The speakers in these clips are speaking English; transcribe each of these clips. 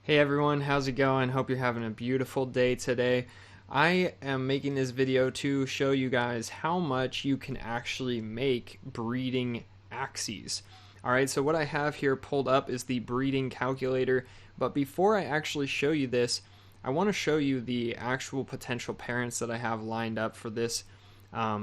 Hey everyone, how's it going? Hope you're having a beautiful day today. I am making this video to show you guys how much you can actually make breeding Axies. Alright, so what I have here pulled up is the breeding calculator, but before I actually show you this, I want to show you the actual potential parents that I have lined up for this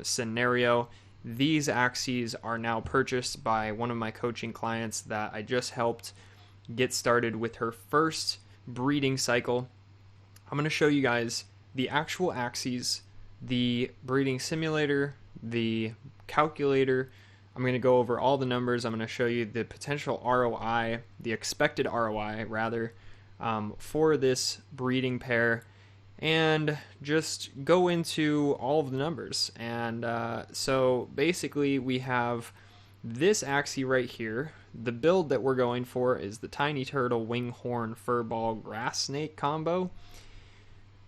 scenario. These Axies are now purchased by one of my coaching clients that I just helped get started with her first breeding cycle. I'm going to show you guys the actual Axies, the breeding simulator, the calculator. I'm going to go over all the numbers. I'm going to show you the potential ROI, the expected ROI rather, for this breeding pair, and just go into all of the numbers. And so basically we have this Axie right here. The build that we're going for is the Tiny Turtle Winghorn Furball Grass Snake combo.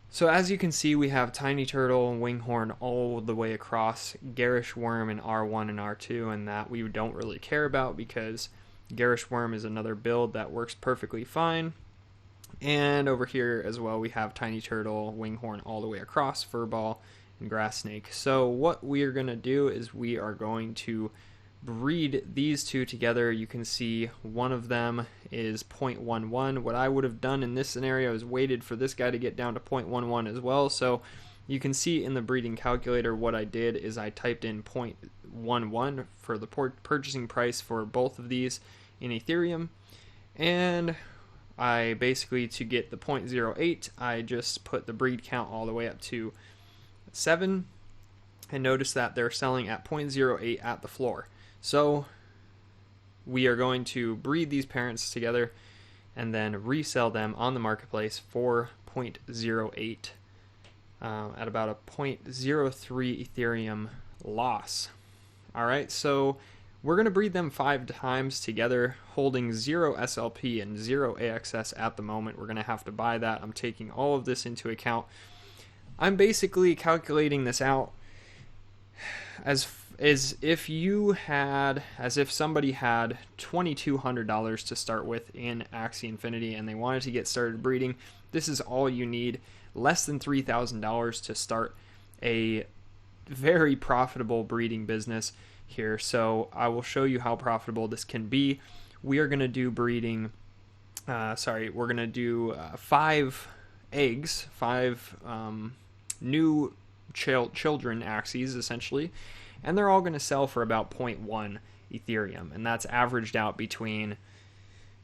So as you can see, we have Tiny Turtle and Winghorn all the way across, Garish Worm in R1 and R2, and that we don't really care about because Garish Worm is another build that works perfectly fine. And over here as well, we have Tiny Turtle, Winghorn all the way across, Furball, and Grass Snake. So what we are going to do is we are going to breed these two together. You can see one of them is 0.11. What I would have done in this scenario is waited for this guy to get down to 0.11 as well. So you can see in the breeding calculator what I did is I typed in 0.11 for the purchasing price for both of these in Ethereum, and I basically, to get the 0.08, I just put the breed count all the way up to 7, and notice that they're selling at 0.08 at the floor. So we are going to breed these parents together and then resell them on the marketplace for 0.08 at about a 0.03 Ethereum loss. All right, so we're going to breed them 5 times together, holding 0 SLP and 0 AXS at the moment. We're going to have to buy that. I'm taking all of this into account. I'm basically calculating this out as if somebody had $2,200 to start with in Axie Infinity and they wanted to get started breeding. This is all you need, less than $3,000 to start a very profitable breeding business here. So I will show you how profitable this can be. We are going to do breeding, we're going to do 5 eggs, 5 new children Axies essentially, and they're all going to sell for about 0.1 Ethereum, and that's averaged out between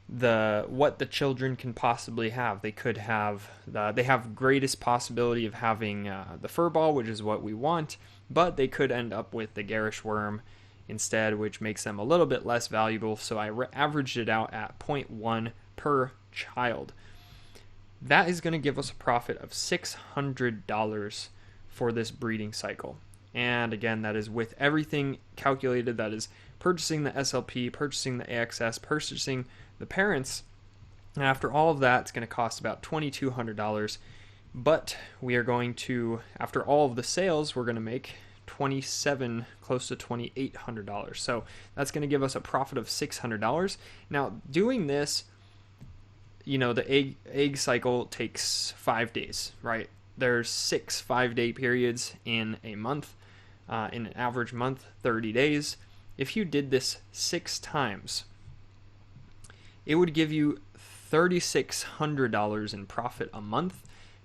what the children can possibly have. They could have they have greatest possibility of having the Furball, which is what we want, but they could end up with the Garish Worm instead, which makes them a little bit less valuable. So I averaged it out at 0.1 per child. That is going to give us a profit of $600 for this breeding cycle. And again, that is with everything calculated. That is purchasing the SLP, purchasing the AXS, purchasing the parents. And after all of that, it's going to cost about $2,200. But we are going to, after all of the sales, we're going to make close to $2,800. So that's going to give us a profit of $600. Now, doing this, the egg cycle takes 5 days, right? There's 6 5-day periods in a month, in an average month, 30 days. If you did this 6 times, it would give you $3,600 in profit a month,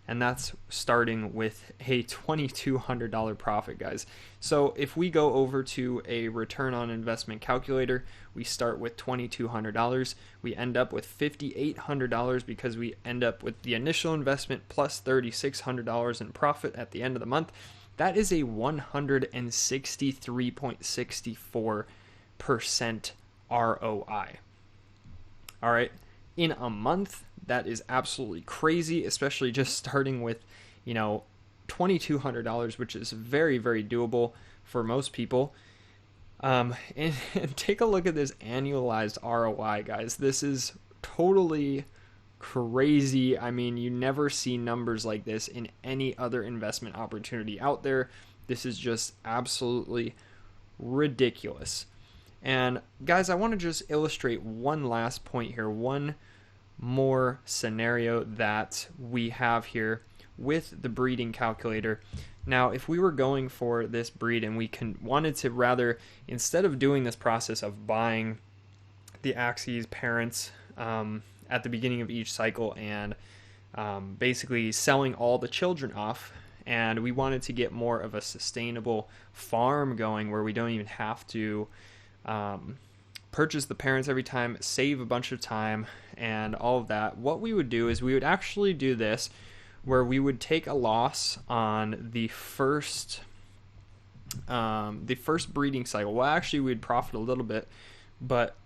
and that's starting with a $2,200 profit, guys. So if we go over to a return on investment calculator, we start with $2,200. We end up with $5,800 because we end up with the initial investment plus $3,600 in profit at the end of the month. That is a 163.64% ROI. All right. In a month, that is absolutely crazy, especially just starting with, $2,200, which is very, very doable for most people. And take a look at this annualized ROI, guys. This is totally crazy. I mean, you never see numbers like this in any other investment opportunity out there. This is just absolutely ridiculous. And guys, I want to just illustrate one last point here, one more scenario that we have here with the breeding calculator. Now, if we were going for this breed and we wanted to rather, instead of doing this process of buying the Axies parents at the beginning of each cycle and basically selling all the children off, and we wanted to get more of a sustainable farm going where we don't even have to purchase the parents every time, save a bunch of time and all of that, what we would do is we would actually do this where we would take a loss on the first breeding cycle. Well, actually we'd profit a little bit, but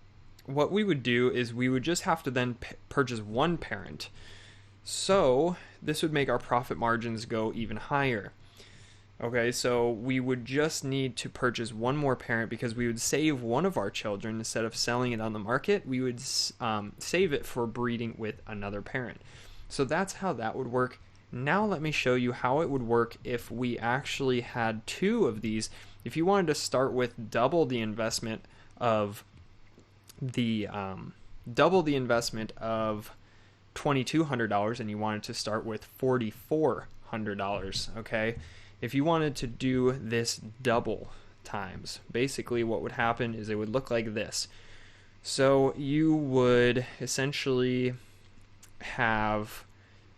what we would do is we would just have to then purchase one parent. So this would make our profit margins go even higher. Okay, so we would just need to purchase one more parent because we would save one of our children. Instead of selling it on the market, we would save it for breeding with another parent. So that's how that would work. Now let me show you how it would work if we actually had two of these. If you wanted to start with double the investment of $2,200 and you wanted to start with $4,400, okay? If you wanted to do this double times, basically what would happen is it would look like this. So you would essentially have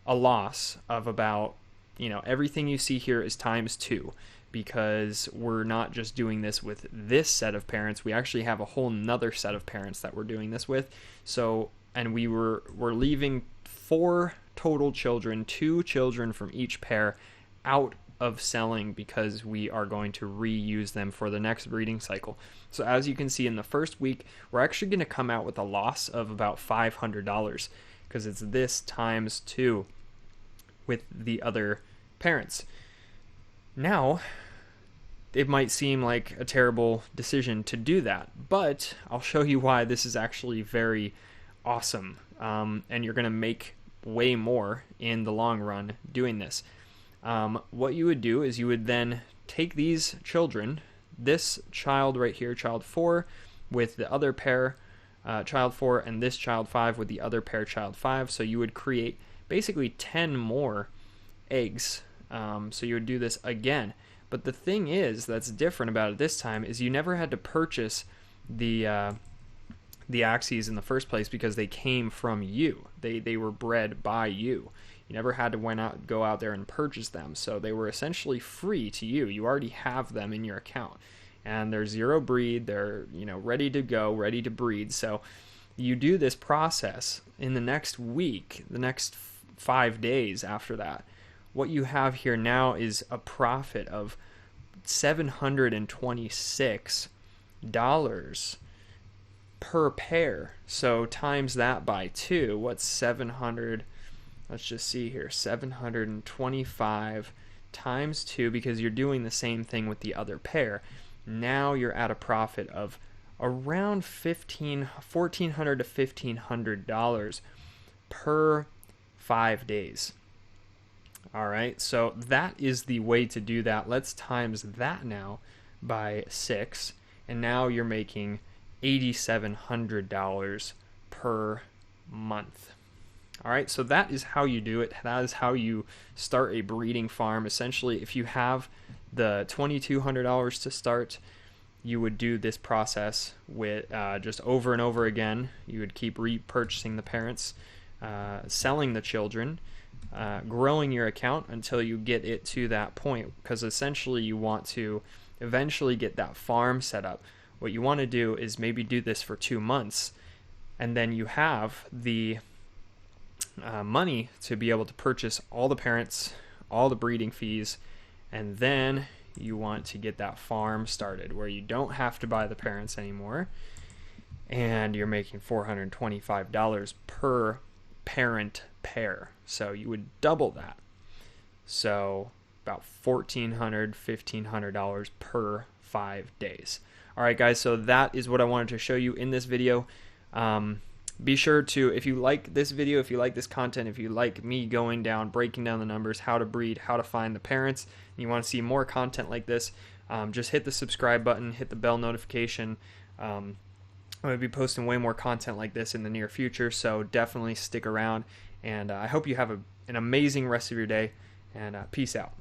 a loss of about, everything you see here is times 2, because we're not just doing this with this set of parents. We actually have a whole nother set of parents that we're doing this with. So, and we're leaving 4 total children, 2 children from each pair, out of selling because we are going to reuse them for the next breeding cycle. So as you can see, in the first week, we're actually going to come out with a loss of about $500 because it's this times 2 with the other parents. Now, it might seem like a terrible decision to do that, but I'll show you why this is actually very awesome, and you're going to make way more in the long run doing this. What you would do is you would then take these children, this child right here, child 4, with the other pair, child 4, and this child 5 with the other pair, child 5. So you would create basically 10 more eggs. So you would do this again. But the thing is that's different about it this time is you never had to purchase the Axies in the first place because they came from you. They were bred by you. You never had to go out there and purchase them. So they were essentially free to you. You already have them in your account. And they're zero breed. They're, ready to go, ready to breed. So you do this process in the next week, the next 5 days after that. What you have here now is a profit of $726 per pair. So times that by 2, what's 700? Let's just see here, 725 times 2, because you're doing the same thing with the other pair. Now you're at a profit of around $1,400 to $1,500 per 5 days. All right, so that is the way to do that. Let's times that now by 6, and now you're making $8,700 per month. All right, so that is how you do it. That is how you start a breeding farm. Essentially, if you have the $2,200 to start, you would do this process with just over and over again. You would keep repurchasing the parents, selling the children, growing your account until you get it to that point, because essentially you want to eventually get that farm set up. What you want to do is maybe do this for 2 months, and then you have the money to be able to purchase all the parents, all the breeding fees, and then you want to get that farm started where you don't have to buy the parents anymore, and you're making $425 per parent pair. So you would double that. So about $1,400, $1,500 per 5 days. All right, guys, so that is what I wanted to show you in this video. Be sure to, if you like this video, if you like this content, if you like me breaking down the numbers, how to breed, how to find the parents, and you want to see more content like this, just hit the subscribe button, hit the bell notification, I'm going to be posting way more content like this in the near future, so definitely stick around. And I hope you have an amazing rest of your day, and peace out.